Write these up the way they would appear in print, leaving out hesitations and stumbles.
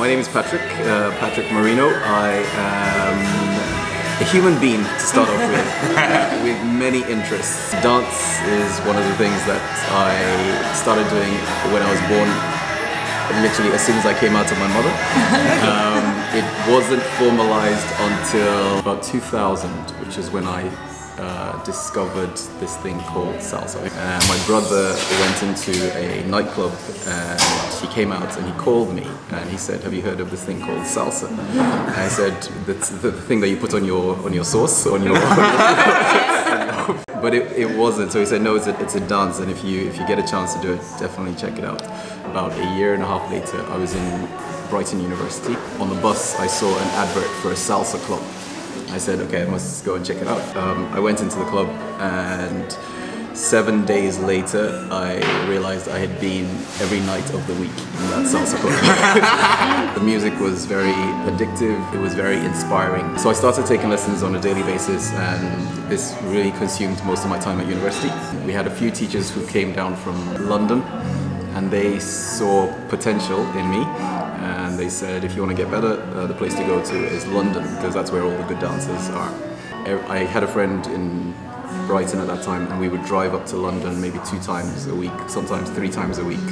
name is Patrick Morino. I am a human being to start off with many interests. Dance is one of the things that I started doing when I was born, literally as soon as I came out of my mother. It wasn't formalized until about 2000, which is when I discovered this thing called salsa. My brother went into a nightclub and he came out and he called me and he said, "Have you heard of this thing called salsa?" And I said, "That's the thing that you put on your sauce, on your." But it wasn't. So he said, "No, it's a dance, and if you get a chance to do it, definitely check it out." About a year and a half later, I was in Brighton University. On the bus, I saw an advert for a salsa club. I said, okay, I must go and check it out. I went into the club and 7 days later I realized I had been every night of the week in that salsa club. The music was very addictive, it was very inspiring. So I started taking lessons on a daily basis and this really consumed most of my time at university. We had a few teachers who came down from London and they saw potential in me. And they said, if you want to get better, the place to go to is London, because that's where all the good dancers are. I had a friend in Brighton at that time, and we would drive up to London maybe 2 times a week, sometimes 3 times a week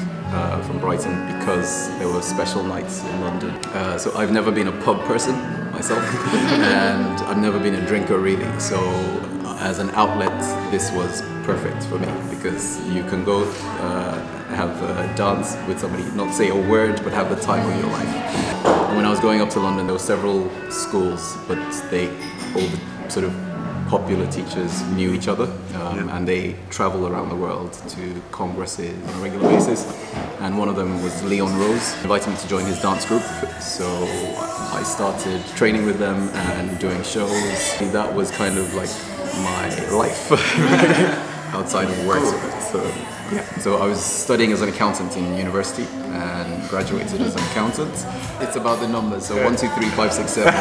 from Brighton, because there were special nights in London. So I've never been a pub person myself, and I've never been a drinker really. So as an outlet, this was perfect for me, because you can go have a dance with somebody, not say a word, but have the time of your life. When I was going up to London, there were several schools, but all the sort of popular teachers knew each other, and they travel around the world to congresses on a regular basis. And one of them was Leon Rose, invited me to join his dance group. So I started training with them and doing shows. That was kind of like my life outside of work. So I was studying as an accountant in university and graduated as an accountant. It's about the numbers, so 1, 2, 3, 5, 6, 7.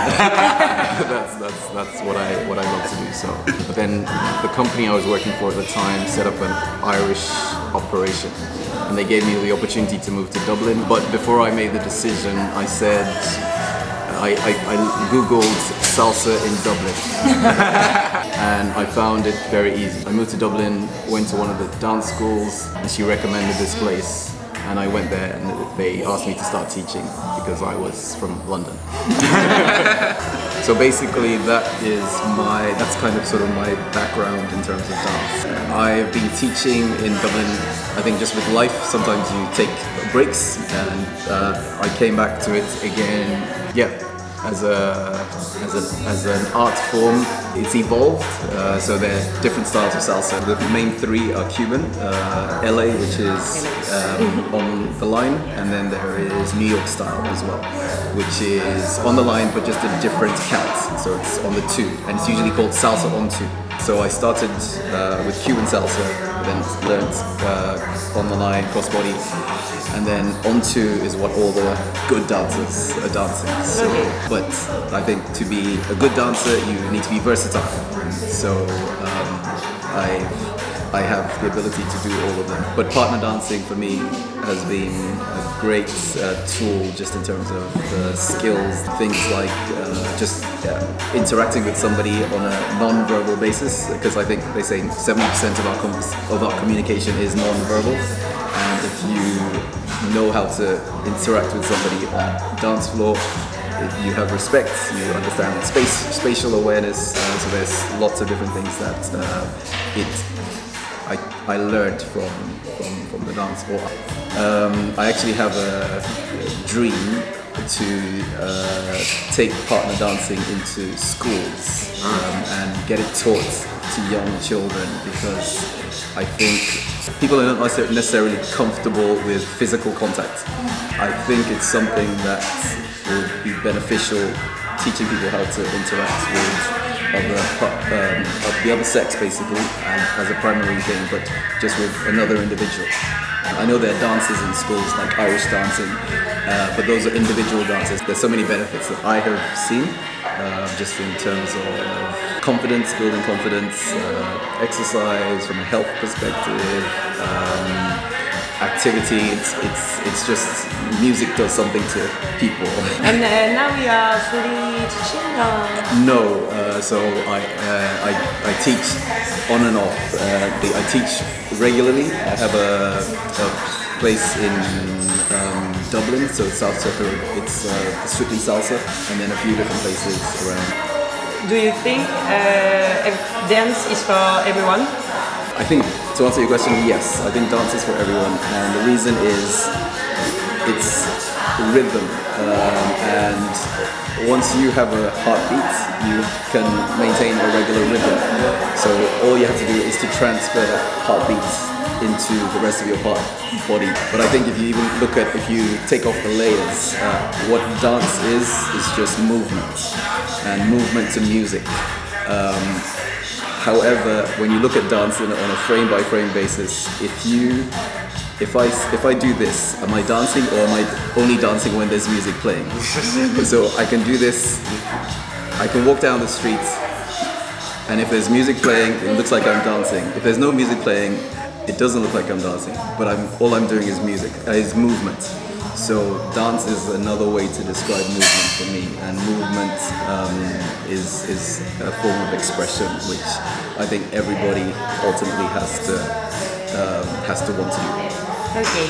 That's what I love to do. So, but then the company I was working for at the time set up an Irish operation, and they gave me the opportunity to move to Dublin. But before I made the decision, I said, I googled salsa in Dublin and I found it very easy. I moved to Dublin, went to one of the dance schools and she recommended this place, and I went there and they asked me to start teaching because I was from London. So basically that's kind of sort of my background in terms of dance. I've been teaching in Dublin, I think just with life, sometimes you take breaks, and I came back to it again, as an art form. It's evolved, so there are different styles of salsa. The main 3 are Cuban, LA, which is on the line, and then there is New York style as well, which is on the line but just a different count, so it's on the 2, and it's usually called salsa on 2. So I started with Cuban salsa, then learned on the line, crossbody, and then on 2 is what all the good dancers are dancing. So, but I think to be a good dancer, you need to be versatile. So I have the ability to do all of them. But partner dancing for me has been a great tool just in terms of skills, things like just interacting with somebody on a non-verbal basis, because I think they say 70% of our communication is non-verbal, and if you know how to interact with somebody on the dance floor, you have respect, you understand spatial awareness, so there's lots of different things that I learned from the dance floor. I actually have a dream to take partner dancing into schools and get it taught to young children, because I think people are not necessarily comfortable with physical contact. I think it's something that would be beneficial, teaching people how to interact with the other sex basically, and as a primary thing, but just with another individual. I know there are dances in schools like Irish dancing, but those are individual dances. There's so many benefits that I have seen, just in terms of confidence, building confidence, exercise from a health perspective, activity. It's just music does something to people. And now you are fully teaching? No, so I teach on and off. I teach regularly. I have a place in Dublin, so Salsa. It's strictly Salsa, and then a few different places around. Do you think dance is for everyone? I think, to answer your question, yes. I think dance is for everyone, and the reason is it's rhythm, and once you have a heartbeat, you can maintain a regular rhythm. So all you have to do is to transfer that heartbeat into the rest of your body. But I think if you even look at, if you take off the layers, what dance is just movement, and movement to music. However, when you look at dance on a frame by frame basis, if I do this, am I dancing, or am I only dancing when there's music playing? So I can do this, I can walk down the street, and if there's music playing, it looks like I'm dancing. If there's no music playing, it doesn't look like I'm dancing, but all I'm doing is music, is movement. So dance is another way to describe movement for me, and movement is a form of expression which I think everybody ultimately has to want to do. Okay,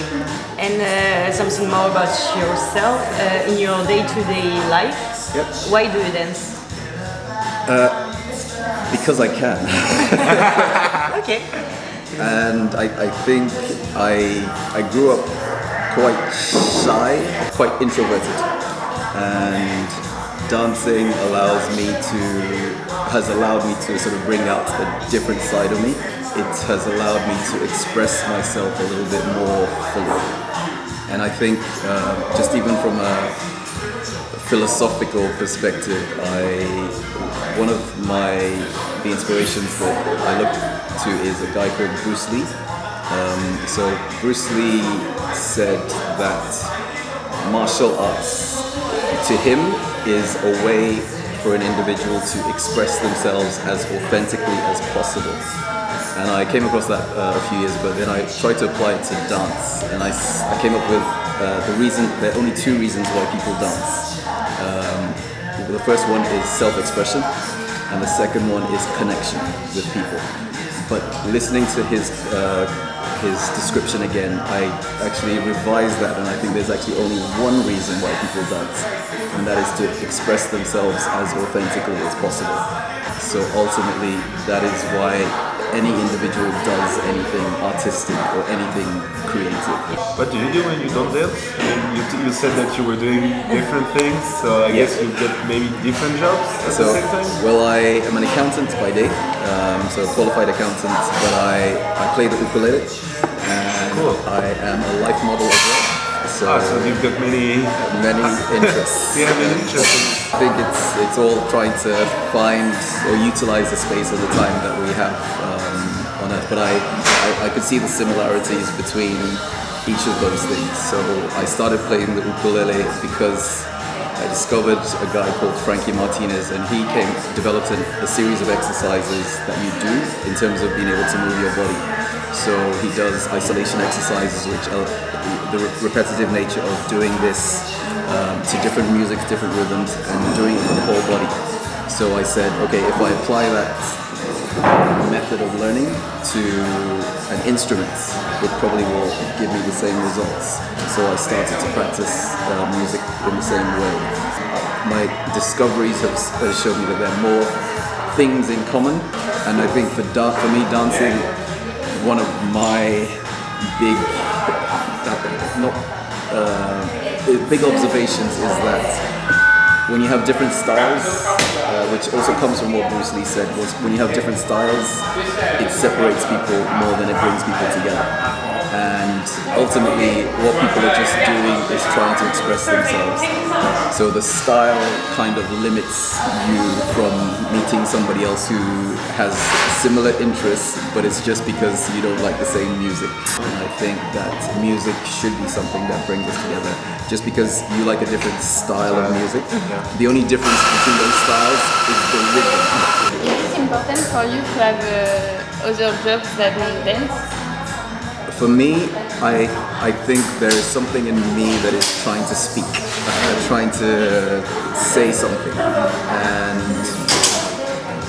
and something more about yourself in your day-to-day life. Yep. Why do you dance? Because I can. Okay. And I think I grew up quite shy, quite introverted, and dancing has allowed me to sort of bring out a different side of me. It has allowed me to express myself a little bit more fully. And I think just even from a philosophical perspective, one of the inspirations that I look to is a guy called Bruce Lee. So Bruce Lee said that martial arts to him is a way for an individual to express themselves as authentically as possible. And I came across that a few years ago. Then I tried to apply it to dance, and I came up with there are only two reasons why people dance. The first one is self-expression, and the second one is connection with people. But listening to his description again, I actually revised that, and I think there's actually only one reason why people dance, and that is to express themselves as authentically as possible. So ultimately, that is why any individual does anything artistic or anything creative. What do you do when you don't dance? I mean, you said that you were doing different things, so I guess you get maybe different jobs at the same time? Well, I am an accountant by day, so a qualified accountant, but I play the ukulele, and cool. I am a life model as well. So you've got many interests. Yeah, many interests. I think it's all trying to find or utilize the space of the time that we have on Earth. But I could see the similarities between each of those things. So I started playing the ukulele because I discovered a guy called Frankie Martinez, and he developed a series of exercises that you do in terms of being able to move your body. So he does isolation exercises, which the repetitive nature of doing this to different music, different rhythms, and doing it for the whole body. So I said, okay, if I apply that method of learning to an instrument, it probably will give me the same results. So I started to practice music in the same way. My discoveries have shown me that there are more things in common, and I think for me, dancing, one of my big observations is that when you have different styles, which also comes from what Bruce Lee said, was when you have different styles, it separates people more than it brings people together. And ultimately, what people are just doing is trying to express themselves. So the style kind of limits you from meeting somebody else who has similar interests, but it's just because you don't like the same music. And I think that music should be something that brings us together. Just because you like a different style of music, the only difference between those styles is the rhythm. Is it important for you to have other jobs than dance? For me, I think there is something in me that is trying to speak, trying to say something,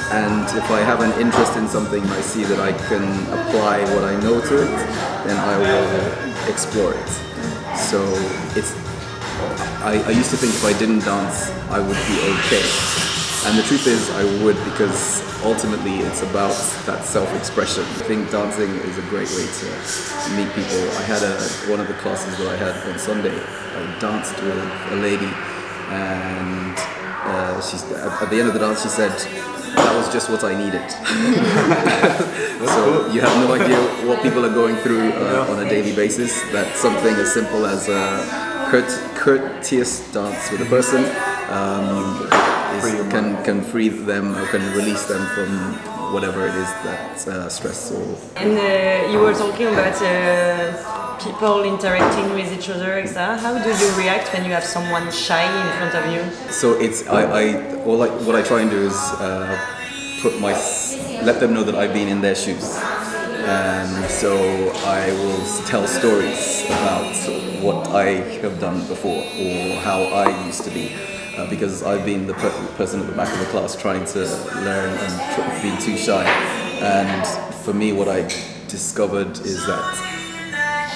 and if I have an interest in something, I see that I can apply what I know to it, then I will explore it. So I used to think if I didn't dance, I would be okay. And the truth is I would, because ultimately it's about that self-expression. I think dancing is a great way to meet people. I had one of the classes that I had on Sunday, I danced with a lady, and at the end of the dance she said, that was just what I needed. So you have no idea what people are going through on a daily basis, that something as simple as a courteous dance with a person can free them or can release them from whatever it is that's stressful. And you were talking about people interacting with each other, etc. How do you react when you have someone shy in front of you? So it's what I try and do is let them know that I've been in their shoes. And so I will tell stories about what I have done before or how I used to be. Because I've been the person at the back of the class trying to learn and being too shy. And for me, what I discovered is that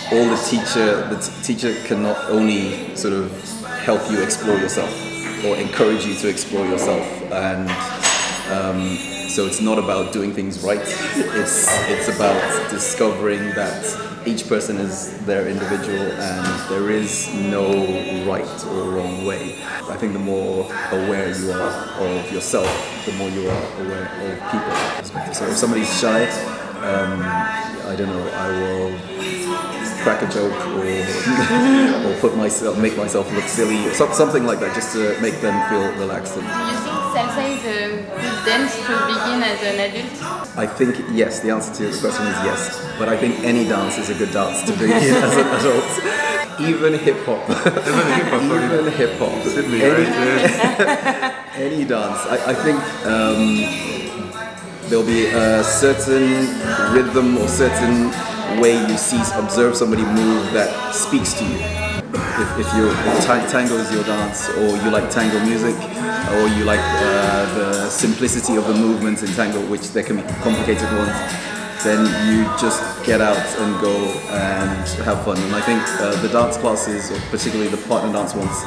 the teacher can not only sort of help you explore yourself or encourage you to explore yourself, and so it's not about doing things right. It's about discovering that each person is their individual and there is no right or wrong way. I think the more aware you are of yourself, the more you are aware of people. So if somebody's shy, I don't know, I will crack a joke or make myself look silly or something like that, just to make them feel relaxed. Do you think salsa is a good dance to begin as an adult? I think yes, the answer to the question is yes. But I think any dance is a good dance to begin as an adult. Even hip hop. Even hip hop. Any dance. I think there'll be a certain rhythm or certain way you observe somebody move that speaks to you. If tango is your dance, or you like tango music, or you like the simplicity of the movements in tango, which there can be complicated ones, then you just get out and go and have fun. And I think the dance classes, or particularly the partner dance ones,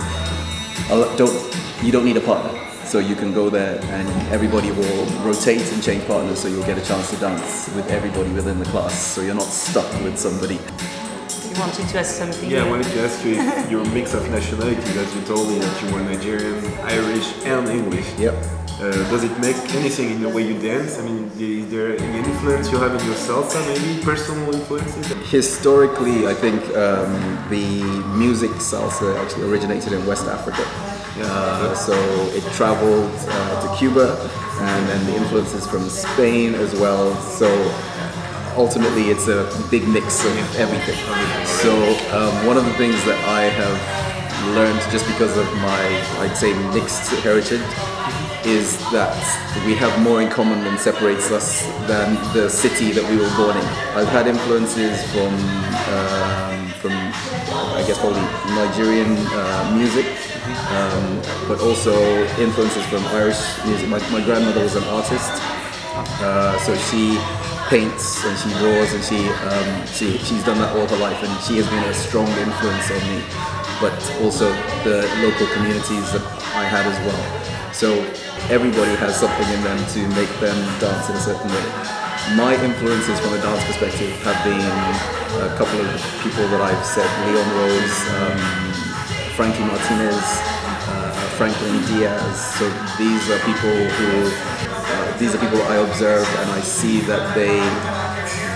you don't need a partner. So you can go there and everybody will rotate and change partners, so you'll get a chance to dance with everybody within the class, so you're not stuck with somebody. You wanted to ask something? Yeah, I wanted to ask you if your mix of nationalities, as you told me that you were Nigerian, Irish and English. Yep. Does it make anything in the way you dance? I mean, is there any influence you have in your salsa, maybe personal influences? Historically, I think the music salsa actually originated in West Africa. So it traveled to Cuba, and then the influences from Spain as well. So ultimately it's a big mix of everything. So one of the things that I have learned just because of my, I'd say, mixed heritage, is that we have more in common than separates us than the city that we were born in. I've had influences from I guess probably Nigerian music, but also influences from Irish music. My grandmother was an artist, so she paints and she draws, and she's done that all her life, and she has been a strong influence on me. But also the local communities that I had as well. So everybody has something in them to make them dance in a certain way. My influences from a dance perspective have been a couple of people that I've said: Leon Rose, Frankie Martinez, Franklin Diaz. So these are people I observe, and I see that they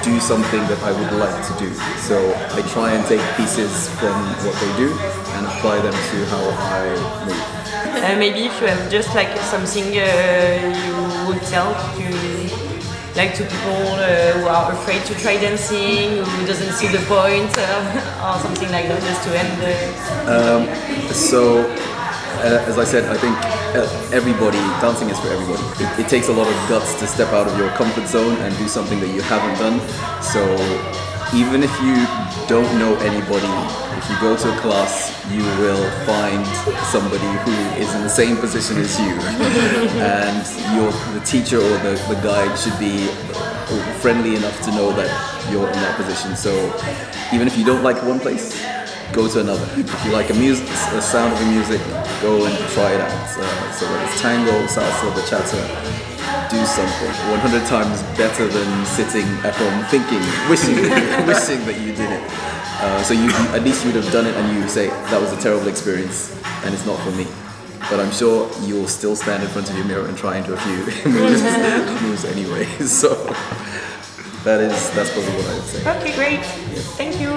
do something that I would like to do. So I try and take pieces from what they do and apply them to how I move. Maybe if you have just like something you would tell to people who are afraid to try dancing, who doesn't see the point, or something like that, just to end. As I said, I think dancing is for everybody. It takes a lot of guts to step out of your comfort zone and do something that you haven't done. So even if you don't know anybody, if you go to a class, you will find somebody who is in the same position as you, and the teacher or the guide should be friendly enough to know that you're in that position. So even if you don't like one place, go to another. If you like a sound of the music, go and try it out. So whether it's tango, salsa, bachata, do something 100 times better than sitting at home thinking, wishing that you did it. So you at least you'd have done it and you say, that was a terrible experience and it's not for me. But I'm sure you'll still stand in front of your mirror and try and do a few moves anyway. So that's probably what I would say. Okay, great. Thank you.